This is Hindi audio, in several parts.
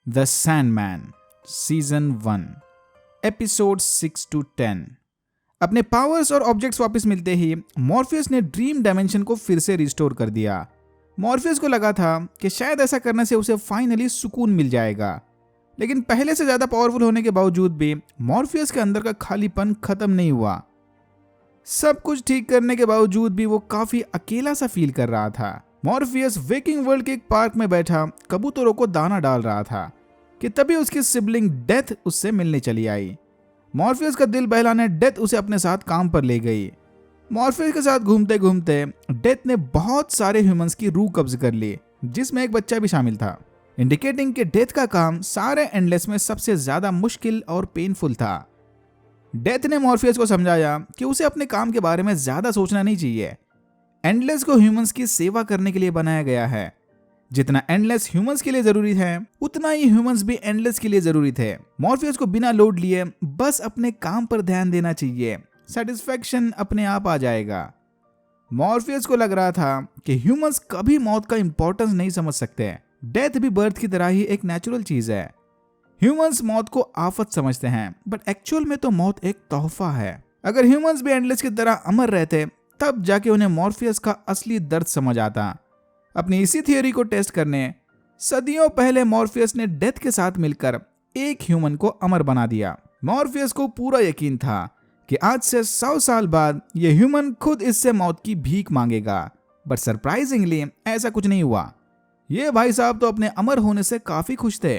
The Sandman season 1 episode 6 to 10। अपने पावर्स और ऑब्जेक्ट्स वापस मिलते ही मॉर्फियस ने ड्रीम डायमेंशन को फिर से रिस्टोर कर दिया। मॉर्फियस को लगा था कि शायद ऐसा करने से उसे फाइनली सुकून मिल जाएगा, लेकिन पहले से ज्यादा पावरफुल होने के बावजूद भी मॉर्फियस के अंदर का खालीपन खत्म नहीं हुआ। सब कुछ ठीक करने के बावजूद भी वो काफी अकेला सा फील कर रहा था। मॉर्फियस वेकिंग वर्ल्ड के एक पार्क में बैठा कबूतरों को दाना डाल रहा था कि तभी उसकी सिबलिंग डेथ उससे मिलने चली आई। मॉर्फियस का दिल बहलाने डेथ उसे अपने साथ काम पर ले गई। मॉर्फियस के साथ घूमते घूमते डेथ ने बहुत सारे ह्यूमंस की रूह कब्ज कर ली, जिसमें एक बच्चा भी शामिल था, इंडिकेटिंग कि डेथ का काम सारे एंडलेस में सबसे ज्यादा मुश्किल और पेनफुल था। डेथ ने मॉर्फियस को समझाया कि उसे अपने काम के बारे में ज्यादा सोचना नहीं चाहिए। एंडलेस को ह्यूमंस की सेवा करने के लिए बनाया गया है। जितना एंडलेस ह्यूमंस के लिए जरूरी है, उतना ही ह्यूमंस भी एंडलेस के लिए जरूरी थे। मॉर्फियस को बिना लोड लिए बस अपने काम पर ध्यान देना चाहिए, सेटिस्फैक्शन अपने आप आ जाएगा। मॉर्फियस को लग रहा था कि ह्यूमंस कभी मौत का इंपॉर्टेंस नहीं समझ सकते। डेथ भी बर्थ की तरह ही एक नेचुरल चीज है। ह्यूमंस मौत को आफत समझते हैं, बट एक्चुअल में तो मौत एक तोहफा है। अगर ह्यूमंस भी एंडलेस की तरह अमर रहते, तब जाके उन्हें मॉर्फियस का असली दर्द समझ आता। अपनी इसी थियोरी को टेस्ट करने सदियों पहले मॉर्फियस ने डेथ के साथ मिलकर एक ह्यूमन को अमर बना दिया। मॉर्फियस को पूरा यकीन था कि आज से 100 साल बाद यह ह्यूमन खुद इससे मौत की भीख मांगेगा, बट सरप्राइजिंगली ऐसा कुछ नहीं हुआ। ये भाई साहब तो अपने अमर होने से काफी खुश थे।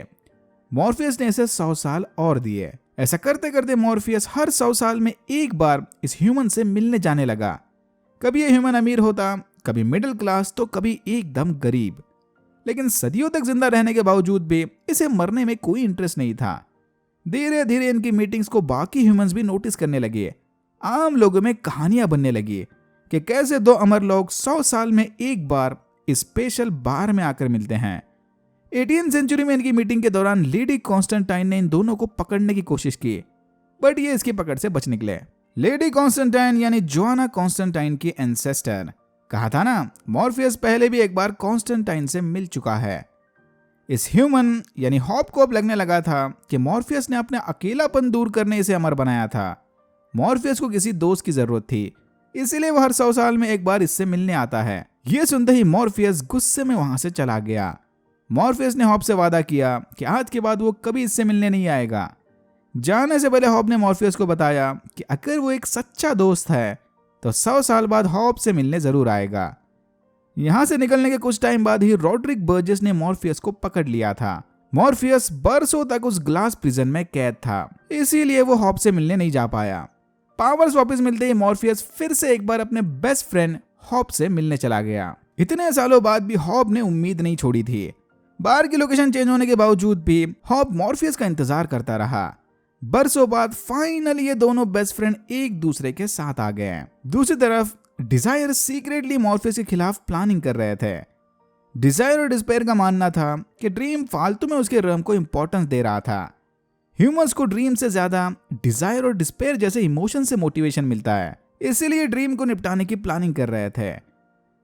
मॉर्फियस ने इसे 100 साल और दिए। ऐसा करते करते मॉर्फियस हर 100 साल में एक बार इस ह्यूमन से मिलने जाने लगा। कभी ये ह्यूमन अमीर होता, कभी मिडिल क्लास, तो कभी एकदम गरीब, लेकिन सदियों तक जिंदा रहने के बावजूद भी इसे मरने में कोई इंटरेस्ट नहीं था। धीरे धीरे इनकी मीटिंग्स को बाकी ह्यूमंस भी नोटिस करने लगे। आम लोगों में कहानियां बनने लगी कि कैसे दो अमर लोग 100 साल में एक बार इस स्पेशल बार में आकर मिलते हैं। 18वीं सेंचुरी में इनकी मीटिंग के दौरान लेडी कॉन्स्टेंटाइन ने इन दोनों को पकड़ने की कोशिश की, बट ये इसकी पकड़ से बच निकले। लेडी कॉन्स्टेंटाइन यानी जोआना कॉन्स्टेंटाइन की एंसेस्टर। कहा था ना, मॉर्फियस पहले भी एक बार कॉन्स्टेंटाइन से मिल चुका है। इस ह्यूमन यानी हॉप को अब लगने लगा था कि मॉर्फियस ने अपना अकेलापन दूर करने इसे अमर बनाया था। मॉर्फियस को किसी दोस्त की जरूरत थी, इसीलिए वह हर 100 साल में एक बार इससे मिलने आता है। यह सुनते ही मॉर्फियस गुस्से में वहां से चला गया। मॉर्फियस ने हॉप से वादा किया कि आज के बाद वो कभी इससे मिलने नहीं आएगा। जाने से पहले हॉप ने मॉर्फियस को बताया कि अगर वो एक सच्चा दोस्त है तो 100 साल बाद हॉप से मिलने जरूर आएगा। यहां से निकलने के कुछ टाइम बाद ही रॉड्रिक बर्जेस ने मॉर्फियस को पकड़ लिया था। मॉर्फियस बरसों तक उस ग्लास प्रिजन में कैद था, इसीलिए वो हॉप से मिलने नहीं जा पाया। पावर्स वापस मिलते ही मॉर्फियस फिर से एक बार अपने बेस्ट फ्रेंड हॉप से मिलने चला गया। इतने सालों बाद भी हॉप ने उम्मीद नहीं छोड़ी थी। बार की लोकेशन चेंज होने के बावजूद भी हॉप मॉर्फियस का इंतजार करता रहा। बरसों बाद फाइनली ये दोनों बेस्ट फ्रेंड एक दूसरे के साथ आ गए। दूसरी तरफ डिजायर सीक्रेटली मॉर्फियस के खिलाफ प्लानिंग कर रहे थे। डिजायर और डिस्पेयर का मानना था कि ड्रीम फालतू में उसके रम को इंपॉर्टेंस दे रहा था। ह्यूमंस को ड्रीम से ज्यादा डिजायर और डिस्पेयर जैसे इमोशन से मोटिवेशन मिलता है, इसीलिए ड्रीम को निपटाने की प्लानिंग कर रहे थे।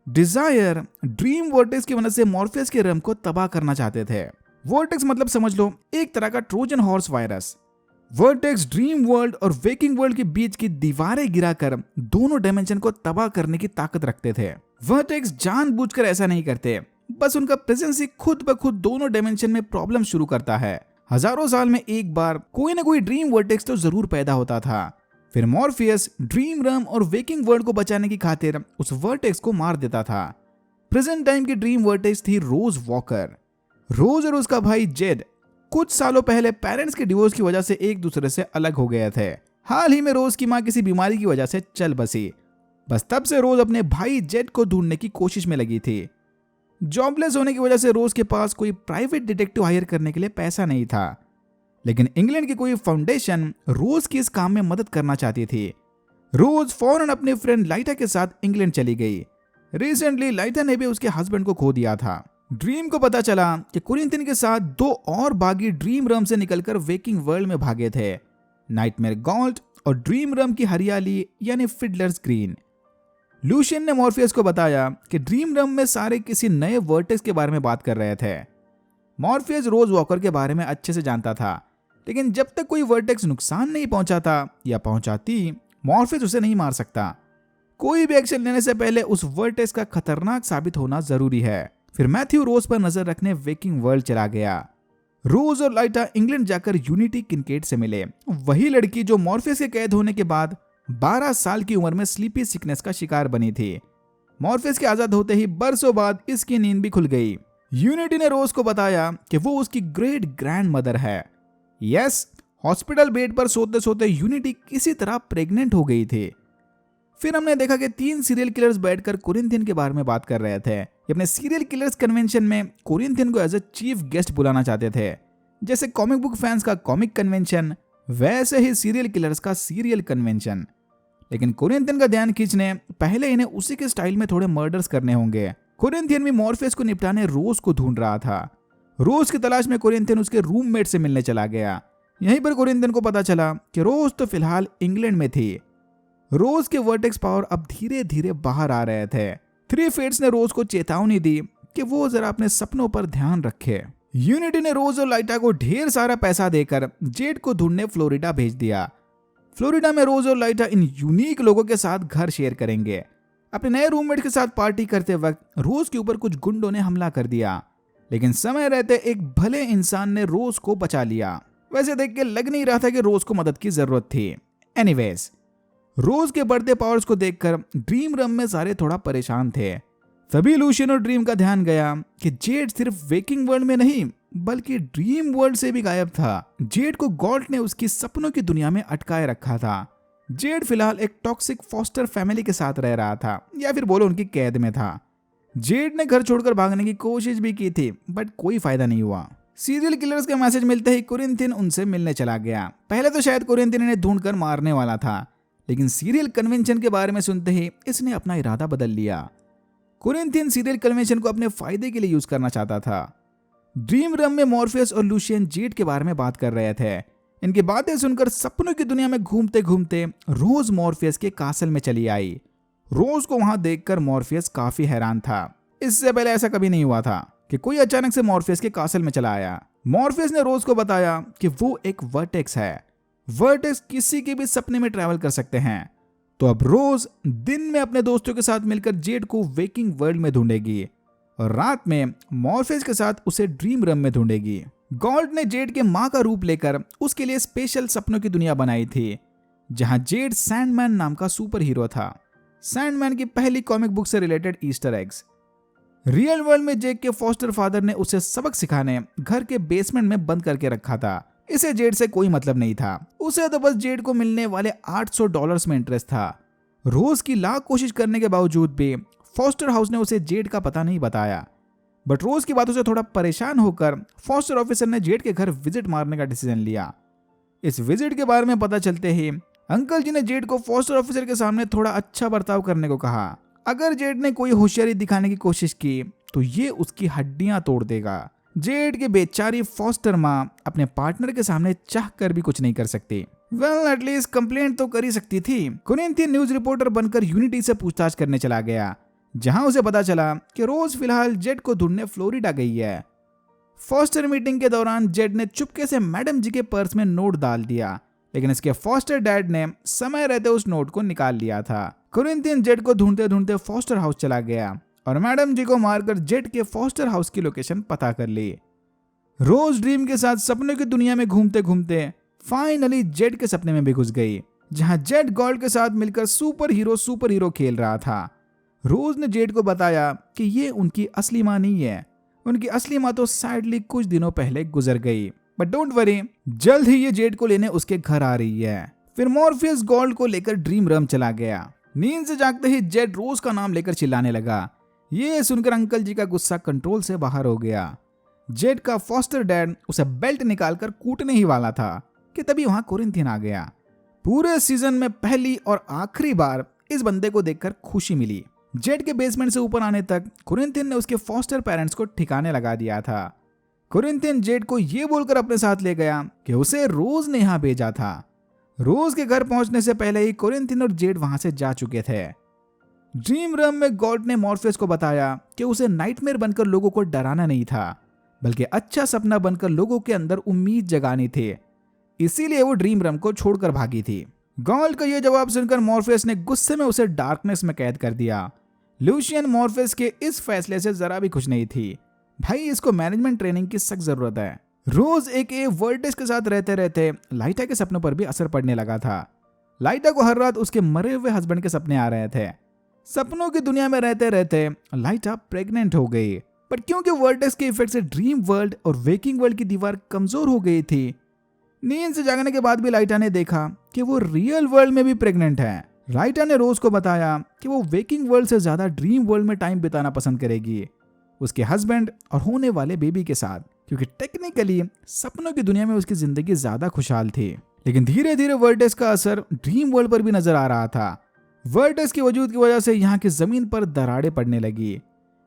डिजायर ड्रीम वर्टेक्स की मदद से मॉर्फियस के रम को तबाह करना चाहते थे। वर्टेक्स मतलब समझ लो एक तरह का Trojan horse virus. Vertex dream world और वेकिंग वर्ल्ड के बीच की दीवारें गिराकर दोनों डायमेंशन को तबाह करने की ताकत रखते थे। वर्टेक्स जानबूझकर ऐसा नहीं करते, बस उनका प्रेजेंस ही खुद ब खुद दोनों डायमेंशन में प्रॉब्लम शुरू करता है। हजारों साल में एक बार कोई ना कोई ड्रीम वर्टेक्स तो जरूर पैदा होता था। फिर मॉर्फियस ड्रीम रम और वेकिंग वर्ल्ड को बचाने की खातिर उस वर्टेक्स को मार देता था। प्रेजेंट टाइम की ड्रीम वर्टेक्स थी रोज वॉकर। रोज और उसका भाई जेड कुछ सालों पहले पेरेंट्स के डिवोर्स की वजह से एक दूसरे से अलग हो गए थे। हाल ही में रोज की मां किसी बीमारी की वजह से चल बसी। बस तब से रोज अपने भाई जेड को ढूंढने की कोशिश में लगी थी। जॉबलेस होने की वजह से रोज के पास कोई प्राइवेट डिटेक्टिव हायर करने के लिए पैसा नहीं था, लेकिन इंग्लैंड की कोई फाउंडेशन रोज की इस काम में मदद करना चाहती थी। रोज फौरन अपने फ्रेंड लाइटा के साथ इंग्लैंड चली गई। रिसेंटली लाइटा ने भी उसके हस्बैंड को खो दिया था। ड्रीम को पता चला कि कुरिंथिन के साथ 2 और बागी ड्रीम रम से निकलकर वेकिंग वर्ल्ड में भागे थे, नाइटमेयर गॉल्ट और ड्रीम रम की हरियाली यानी फिडलर्स ग्रीन। लूशियन ने मॉर्फियस को बताया कि ड्रीम रम में सारे किसी नए वर्टेक्स के बारे में बात कर रहे थे। मॉर्फियस रोज वॉकर के बारे में अच्छे से जानता था, लेकिन जब तक कोई वर्टेक्स नुकसान नहीं पहुंचाता या पहुंचाती, मॉर्फियस उसे नहीं मार सकता। कोई भी एक्शन लेने से पहले उस वर्टेक्स का खतरनाक साबित होना जरूरी है। फिर मैथ्यू रोज पर नजर रखने वेकिंग वर्ल्ड चला गया। रोज और लाइटा इंग्लैंड जाकर यूनिटी किनकेड से मिले, वही लड़की जो मॉर्फियस के कैद होने के बाद 12 साल की उम्र में स्लीपी सिकनेस का शिकार बनी थी। मॉर्फियस के आजाद होते ही बरसों बाद इसकी नींद भी खुल गई। यूनिटी ने रोज को बताया कि वो उसकी ग्रेट ग्रैंड मदर है। यस, हॉस्पिटल बेड पर सोते सोते यूनिटी किसी तरह प्रेग्नेंट हो गई थी। फिर हमने देखा कि 3 सीरियल किलर्स बैठकर कोरिंथियन के बारे में बात कर रहे थे। ये अपने सीरियल किलर्स कन्वेंशन में कोरिंथियन को एज ए चीफ गेस्ट बुलाना चाहते थे। जैसे कॉमिक बुक फैंस का कॉमिक कन्वेंशन, वैसे ही सीरियल किलर्स का सीरियल कन्वेंशन। लेकिन कोरिंथियन का ध्यान खींचने पहले इन्हें उसी के स्टाइल में थोड़े मर्डर्स करने होंगे। कोरिंथियन भी मॉर्फियस को निपटाने रोज को ढूंढ रहा था। रोज की तलाश में कोरिंथियन उसके रूममेट से मिलने चला गया। यहीं पर कोरिंथियन को पता चला कि रोज तो फिलहाल इंग्लैंड में थी। रोज के वर्टेक्स पावर अब धीरे धीरे बाहर आ रहे थे। 3 फेट्स ने रोज को चेतावनी दी कि वो जरा अपने सपनों पर ध्यान रखे। यूनिटी ने रोज और लाइटा को ढेर सारा पैसा देकर जेड को ढूंढने फ्लोरिडा भेज दिया। फ्लोरिडा में रोज और लाइटा इन यूनिक लोगों के साथ घर शेयर करेंगे। अपने नए रूममेट के साथ पार्टी करते वक्त रोज के ऊपर कुछ गुंडों ने हमला कर दिया, लेकिन समय रहते एक भले इंसान ने रोज को बचा लिया। वैसे देख के लग नहीं रहा था कि रोज को मदद की जरूरत थी। एनीवेज, रोज के बढ़ते पावर्स को देखकर ड्रीम रम में सारे थोड़ा परेशान थे। तभी लूशियन और ड्रीम का ध्यान गया कि जेड सिर्फ वेकिंग वर्ल्ड में नहीं बल्कि ड्रीम वर्ल्ड से भी गायब था। जेड को गॉल्ट ने उसकी सपनों की दुनिया में अटकाए रखा था। जेड फिलहाल एक टॉक्सिक फॉस्टर फैमिली के साथ रह रहा था, या फिर बोलो उनकी कैद में था। जेड ने घर छोड़कर भागने की कोशिश भी की थी, बट कोई फायदा नहीं हुआ। सीरियल किलर्स का मैसेज मिलते ही कोरिंथियन उनसे मिलने चला गया। पहले तो शायद कोरिंथियन इन्हें ढूंढकर मारने वाला था, लेकिन सीरियल कन्वेंशन के बारे में सुनते ही इसने अपना इरादा बदल लिया। कोरिंथियन सीरियल कन्वेंशन को अपने फायदे के लिए यूज करना चाहता था। ड्रीम रम में मॉर्फियस और लूशियन जेड के बारे में बात कर रहे थे। इनकी बातें सुनकर सपनों की दुनिया में घूमते घूमते रोज मॉर्फियस के कासल में चली आई। रोज को वहां देखकर मॉर्फियस काफी हैरान था। इससे पहले ऐसा कभी नहीं हुआ था कि कोई अचानक से मॉर्फियस के कासल में चला आया। मॉर्फियस ने रोज को बताया कि वो एक वर्टेक्स है। वर्टेक्स किसी के भी सपने में ट्रैवल कर सकते हैं। तो अब रोज दिन में अपने दोस्तों के साथ मिलकर जेड को वेकिंग वर्ल्ड में ढूंढेगी और रात में मॉर्फियस के साथ उसे ड्रीम रम में ढूंढेगी। गॉल्ट ने जेड के मां का रूप लेकर उसके लिए स्पेशल सपनों की दुनिया बनाई थी, जहां जेड सैंडमैन नाम का सुपर हीरो था। सैंडमैन की पहली कॉमिक बुक से related Easter eggs. Real world में जेड के फॉस्टर फादर ने उसे सबक सिखाने घर के बेसमेंट में बंद करके रखा था। इसे जेड से कोई मतलब नहीं था। उसे तो बस जेड को मिलने वाले $800 में इंटरेस्ट था। रोज की लाख कोशिश करने के बावजूद भी फॉस्टर हाउस ने उसे जेड का पता नहीं बताया। बट रोज की बातों से थोड़ा परेशान होकर फॉस्टर ऑफिसर ने जेड के घर विजिट मारने का डिसीजन लिया। इस विजिट के बारे में पता चलते ही अंकल जी ने जेड को फॉस्टर ऑफिसर के सामने थोड़ा अच्छा बर्ताव करने को कहा। अगर जेड ने कोई होशियारी दिखाने की कोशिश की तो ये उसकी हड्डियां तोड़ देगा। जेड के बेचारी फॉस्टर माँ अपने पार्टनर के सामने चाह कर भी कुछ नहीं कर सकती। वेल, एटलीस्ट कंप्लेंट तो कर ही सकती थी। कोरिंथियन न्यूज रिपोर्टर बनकर यूनिटी से पूछताछ करने चला गया, जहां उसे पता चला कि रोज फिलहाल जेड को ढूंढने फ्लोरिडा गई है। फॉस्टर मीटिंग के दौरान जेड ने चुपके से मैडम जी के पर्स में नोट डाल दिया, लेकिन इसके फॉस्टर डैड ने समय रहते उस नोट को निकाल लिया था। कोरिंथियन जेड को ढूंढते ढूंढते फॉस्टर हाउस चला गया और मैडम जी को मारकर जेड के फॉस्टर हाउस की लोकेशन पता कर ली। रोज ड्रीम के साथ सपनों की दुनिया में घूमते घूमते फाइनली जेड के सपने में भी घुस गई, जहां जेड गॉल्ड के साथ मिलकर सुपर हीरो खेल रहा था। रोज ने जेड को बताया कि ये उनकी असली मां नहीं है। उनकी असली मां तो सैडली कुछ दिनों पहले गुजर गई। बट डोंट वरी, जल्द ही ये जेड को लेने उसके घर आ रही है। फिर मॉर्फियस गॉल्ड को लेकर ड्रीम रम चला गया। नींद से जागते ही जेड रोज का नाम लेकर चिल्लाने लगा। ये सुनकर अंकल जी का गुस्सा कंट्रोल से बाहर हो गया। जेड का फॉस्टर डैड उसे बेल्ट निकालकर कूटने ही वाला था कि तभी वहां कोरिंथियन आ गया। पूरे सीजन में पहली और आखिरी बार इस बंदे को देखकर खुशी मिली। जेड के बेसमेंट से ऊपर आने तक कोरिंथियन ने उसके फॉस्टर पेरेंट्स को ठिकाने लगा दिया था। कोरिंथियन जेड को यह बोलकर अपने साथ ले गया कि उसे रोज ने यहां भेजा था। रोज के घर पहुंचने से पहले ही कोरिंथियन और जेड वहां से जा चुके थे। ड्रीम रम में गॉड ने मॉर्फियस को बताया कि उसे नाइटमेयर बनकर लोगों को डराना नहीं था, बल्कि अच्छा सपना बनकर लोगों के अंदर उम्मीद जगानी थी। इसीलिए वो ड्रीम रम को छोड़कर भागी थी। गॉल्ट का यह जवाब सुनकर मॉर्फियस ने गुस्से में उसे डार्कनेस में कैद कर दिया। लूशियन मॉर्फियस के इस फैसले से जरा भी खुश नहीं थी। भाई, इसको मैनेजमेंट ट्रेनिंग की सख्त जरूरत है। रोज एक वर्टिस के साथ रहते रहते लाइटा के सपनों पर भी असर पड़ने लगा था। लाइटा को हर रात उसके मरे हुए हस्बैंड के सपने आ रहे थे। सपनों की दुनिया में रहते रहते लाइटा प्रेग्नेंट हो गई, पर क्योंकि वर्टेक्स के इफेक्ट से ड्रीम वर्ल्ड और वेकिंग वर्ल्ड की दीवार कमजोर हो गई थी, नींद से जागने के बाद भी लाइटा ने देखा कि वो रियल वर्ल्ड में भी प्रेग्नेंट है। लाइटा ने रोज को बताया कि वो वेकिंग वर्ल्ड से ज्यादा ड्रीम वर्ल्ड में टाइम बिताना पसंद करेगी, उसके हस्बैंड और होने वाले बेबी के साथ, क्योंकि टेक्निकली सपनों की दुनिया में उसकी जिंदगी ज्यादा खुशहाल थी। लेकिन धीरे धीरे वर्टेक्स का असर ड्रीम वर्ल्ड पर भी नजर आ रहा था। वर्टेक्स के वजूद की वजह से यहाँ की जमीन पर दरारें पड़ने लगी।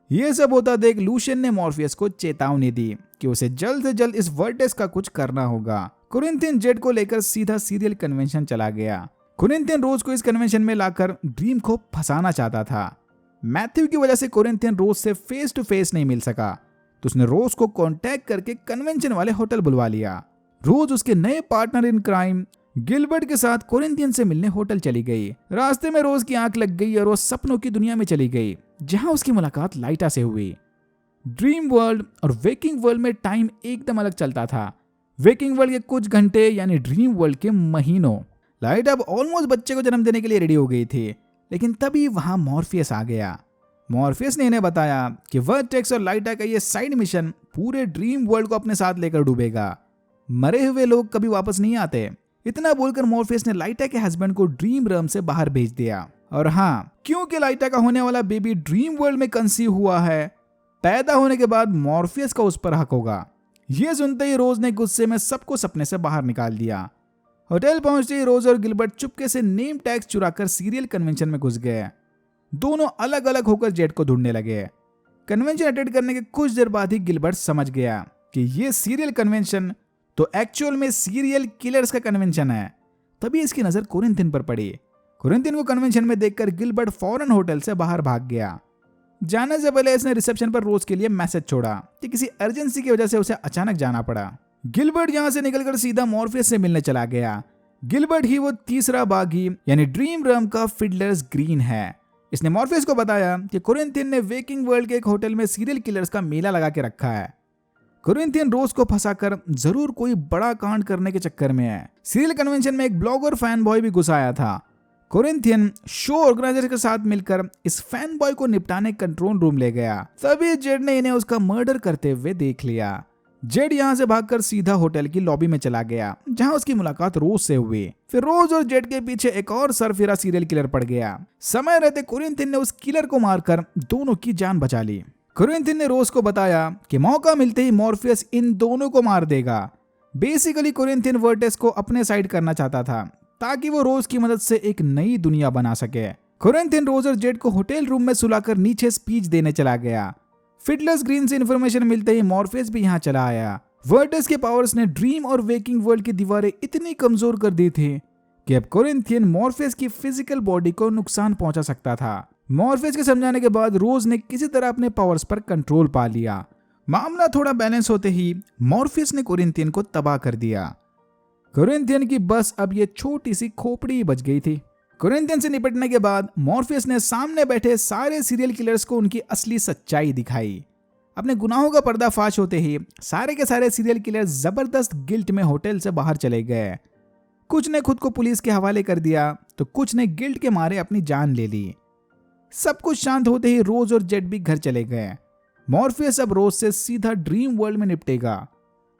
ये सब होता देख लूशियन ने मॉर्फियस को चेतावनी दी कि उसे जल्द से जल्द इस वर्टेक्स का कुछ करना होगा। कोरिंथियन जेड को लेकर सीधा सीरियल कन्वेंशन चला गया। कोरिंथियन रोज को इस कन्वेंशन में लाकर ड्रीम को फंसाना चाहता था। मैथ्यू की वजह से कोरिंथियन रोज से फेस टू फेस नहीं मिल सका, तो उसने रोज को कांटेक्ट करके कन्वेंशन वाले होटल बुलवा लिया। रोज उसके नए पार्टनर इन क्राइम गिलबर्ट के साथ कोरिंथियन से मिलने होटल चली गई। रास्ते में रोज की आंख लग गई और वो सपनों की दुनिया में चली गई, जहां उसकी मुलाकात लाइटा से हुई। ड्रीम वर्ल्ड और वेकिंग वर्ल्ड में टाइम एकदम अलग चलता था। वेकिंग वर्ल्ड के कुछ घंटे यानी ड्रीम वर्ल्ड के महीनों। लाइटा अब ऑलमोस्ट बच्चे को जन्म देने के लिए रेडी हो गई थी, लेकिन तभी वहां मॉर्फियस आ गया। मॉर्फियस ने इन्हें बताया कि वर्टेक्स और लाइटा का ये साइड मिशन पूरे ड्रीम वर्ल्ड को अपने साथ लेकर डूबेगा। मरे हुए लोग कभी वापस नहीं आते। इतना बोलकर मॉर्फियस ने लाइटा के हस्बैंड को ड्रीम रम से बाहर भेज दिया। और हाँ, क्योंकि लाइटा का होने वाला बेबी ड्रीम वर्ल्ड में कंसीव हुआ है, पैदा होने के बाद मॉर्फियस का उस पर हक होगा। यह सुनते ही रोज ने गुस्से में सबको सपने से बाहर निकाल दिया। होटल पहुंचते ही रोज और गिलबर्ट चुपके से नेम टैग्स चुराकर सीरियल कन्वेंशन में घुस गए। दोनों अलग अलग होकर जेड को ढूंढने लगे। कन्वेंशन अटेंड करने के कुछ देर बाद ही गिलबर्ट समझ गया कि यह सीरियल कन्वेंशन तो एक्चुअल में सीरियल किलर्स का कन्वेंशन है। तभी इसकी नजर कोरिंथियन पर पड़ी। कोरिंथियन को कन्वेंशन में देखकर गिलबर्ट फौरन होटल से बाहर भाग गया। जाने से पहले इसने रिसेप्शन पर रोज के लिए मैसेज छोड़ा कि किसी अर्जेंसी की वजह से उसे अचानक जाना पड़ा। गिलबर्ट यहां से निकलकर सीधा मॉर्फियस से मिलने चला गया। गिलबर्ट ही वो तीसरा बागी यानी ड्रीम रम का फिडलर्स ग्रीन है। इसने मॉर्फियस को बताया कि कोरिंथियन ने वेकिंग वर्ल्ड के एक होटल में सीरियल किलर्स का मेला लगा के रखा है। कोरिंथियन रोज को फंसाकर जरूर कोई बड़ा कांड करने के चक्कर में है। सीरियल कन्वेंशन में एक ब्लॉगर फैन बॉय भी घुस आया था। कोरिंथियन शो ऑर्गेनाइजर के साथ मिलकर इस फैन बॉय को निपटाने कंट्रोल रूम ले गया। तभी जेड ने इन्हें उसका मर्डर करते हुए देख लिया। जेड यहां से भागकर सीधा होटल की लॉबी में चला गया, जहां उसकी मुलाकात रोज से हुई। फिर रोज और जेड के पीछे एक और सरफिरा सीरियल किलर पड़ गया। समय रहते कोरिंथियन ने उस किलर को मारकर दोनों की जान बचा ली। कोरिंथियन ने रोज को बताया कि मौका मिलते ही मॉर्फियस इन दोनों को मार देगा। बेसिकली कोरिंथियन वर्टेक्स को अपने साइड करना चाहता था, ताकि वो रोज की मदद से एक नई दुनिया बना सके। कोरिंथियन रोज और जेड को होटल रूम में सुलाकर नीचे स्पीच देने चला गया। फिडलर्स ग्रीन से इंफॉर्मेशन मिलते ही मॉर्फियस भी यहाँ चला आया। वर्टेक्स के पावर्स ने ड्रीम और वेकिंग वर्ल्ड की दीवारें इतनी कमजोर कर दी थी कि अब कोरिंथियन मॉर्फियस की फिजिकल बॉडी को नुकसान पहुंचा सकता था। मॉर्फियस के समझाने के बाद रोज ने किसी तरह अपने पावर्स पर कंट्रोल पा लिया। मामला थोड़ा बैलेंस होते ही मॉर्फियस ने कोरिंथियन को तबाह कर दिया। कोरिंथियन की बस अब ये छोटी सी खोपड़ी बच गई थी। कोरिंथियन से निपटने के बाद मॉर्फियस ने सामने बैठे सारे सीरियल किलर्स को उनकी असली सच्चाई दिखाई। अपने गुनाहों का पर्दाफाश होते ही सारे के सारे सीरियल किलर्स जबरदस्त गिल्ट में होटल से बाहर चले गए। कुछ ने खुद को पुलिस के हवाले कर दिया, तो कुछ ने गिल्ट के मारे अपनी जान ले ली। सब कुछ शांत होते ही रोज और जेड भी घर चले गए। मॉर्फियस अब रोज से सीधा ड्रीम वर्ल्ड में निपटेगा।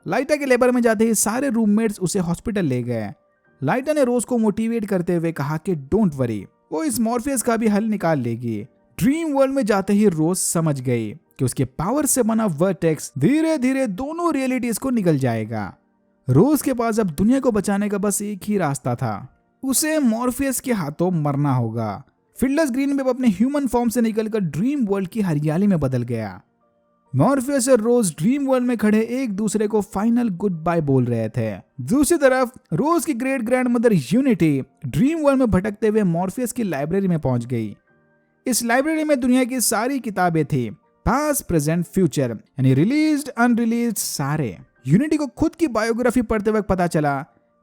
लाइटा के लेबर में जाते ही सारे रूममेट्स उसे हॉस्पिटल ले गए। लाइटा ने रोज को मोटिवेट करते हुए कहा कि डोंट वरी, वो इस मॉर्फियस का भी हल निकाल लेगी। ड्रीम वर्ल्ड में जाते ही रोज समझ गई कि उसके पावर से बना वर्टेक्स धीरे धीरे दोनों रियलिटीज को निगल जाएगा। रोज के पास अब दुनिया को बचाने का बस एक ही रास्ता था, उसे मॉर्फियस के हाथों मरना होगा। फिडलर्स ग्रीन में अपने ह्यूमन फॉर्म से निकलकर ड्रीम वर्ल्ड की हरियाली में बदल गया। मॉर्फियस और रोज ड्रीम वर्ल्ड में खड़े एक दूसरे को फाइनल गुड बाय बोल रहे थे। दूसरी तरफ रोज की great grand mother unity dream world में भटकते हुए मॉर्फियस की लाइब्रेरी में पहुंच गई। इस लाइब्रेरी में दुनिया की सारी किताबें थी, पास्ट प्रेजेंट फ्यूचर यानी रिलीज्ड अनरिलीज्ड सारे। यूनिटी को खुद की बायोग्राफी पढ़ते वक्त पता चला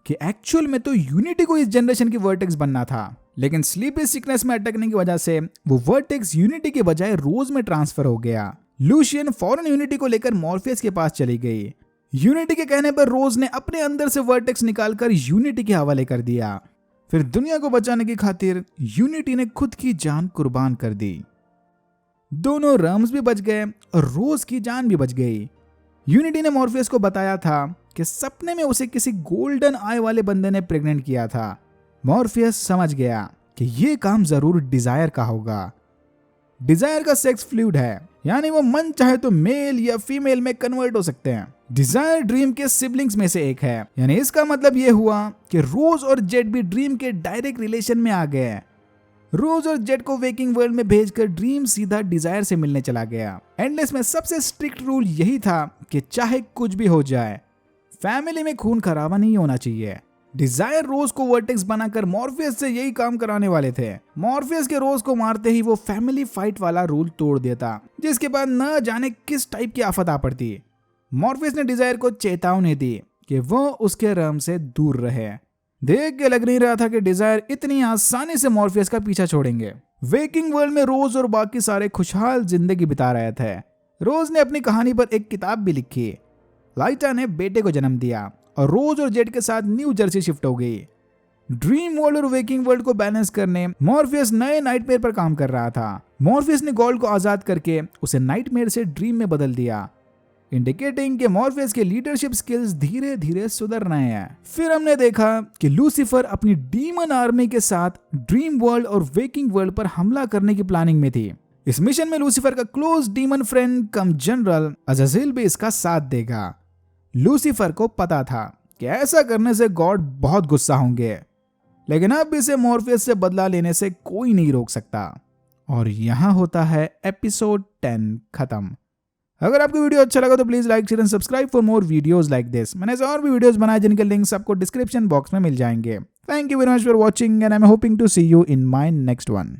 कि एक्चुअल में तो यूनिटी को इस जनरेशन की वर्टेक्स बनना था, लेकिन स्लीपी सिकनेस में अटकने की वजह से वो वर्टेक्स यूनिटी के बजाय रोज में ट्रांसफर हो गया। लूशियन फौरन यूनिटी को लेकर मॉर्फियस के पास चली गई। यूनिटी के कहने पर रोज ने अपने अंदर से वर्टेक्स निकालकर यूनिटी के हवाले कर दिया। फिर दुनिया को बचाने की खातिर यूनिटी ने खुद की जान कुर्बान कर दी। दोनों रम्स भी बच गए और रोज की जान भी बच गई। यूनिटी ने मॉर्फियस को बताया था कि सपने में उसे किसी गोल्डन आई वाले बंदे ने प्रेग्नेंट किया था। मॉर्फियस समझ गया कि ये काम जरूर डिजायर का होगा। डिजायर का सेक्स फ्लूइड है, यानी वो मन चाहे तो मेल या फीमेल में कन्वर्ट हो सकते हैं। डिजायर ड्रीम के सिबलिंग्स में से एक है, यानी इसका मतलब ये हुआ कि रोज और जेट भी ड्रीम के डायरेक्ट रिलेशन में आ गए। रोज और जेट को वेकिंग वर्ल्ड में भेजकर ड्रीम सीधा डिजायर से मिलने चला गया। एंडलेस में सबसे स्ट्रिक्ट रूल यही था कि चाहे कुछ भी हो जाए, फैमिली में खून खराबा नहीं होना चाहिए। डिजायर रोज को वर्टेक्स बनाकर मॉर्फियस से यही काम कराने वाले थे। मॉर्फियस के रोज को मारते ही वो फैमिली फाइट वाला रूल तोड़ देता, जिसके बाद न जाने किस टाइप की आफत आ पड़ती। मॉर्फियस ने डिजायर को चेतावनी दी कि वो उसके रम से दूर रहे। देख के लग नहीं रहा था कि डिजायर इतनी आसानी से मॉर्फियस का पीछा छोड़ेंगे। वेकिंग वर्ल्ड में रोज और बाकी सारे खुशहाल जिंदगी बिता रहे थे। रोज ने अपनी कहानी पर एक किताब भी लिखी। लाइटा ने बेटे को जन्म दिया और रोज और जेट के साथ न्यू जर्सी शिफ्ट हो गई। ड्रीम वर्ल्ड और वेकिंग वर्ल्ड को बैलेंस करने मॉर्फियस नए नाइटमेयर पर काम कर रहा था। मॉर्फियस ने गोल्ड को आजाद करके उसे नाइटमेयर से ड्रीम में बदल दिया, इंडिकेटिंग कि मॉर्फियस के लीडरशिप स्किल्स धीरे धीरे सुधर रहे हैं। फिर हमने देखा कि लूसीफर अपनी डीमन आर्मी के साथ ड्रीम वर्ल्ड और वेकिंग वर्ल्ड पर हमला करने की प्लानिंग में थी। इस मिशन में लूसीफर का close demon friend come general अज़ाज़िल भी इसका साथ देगा। लूसीफर को पता था कि ऐसा करने से गॉड बहुत गुस्सा होंगे, लेकिन अब इसे मॉर्फियस से बदला लेने से कोई नहीं रोक सकता। और यहां होता है एपिसोड 10 खत्म। अगर आपको वीडियो अच्छा लगा तो please like share and subscribe for more videos like this. मैंने ऐसे और भी वीडियोस बनाए जिनके लिंक्स आपको डिस्क्रिप्शन बॉक्स में मिल जाएंगे। Thank you very much for watching and I am hoping to see you in my next one.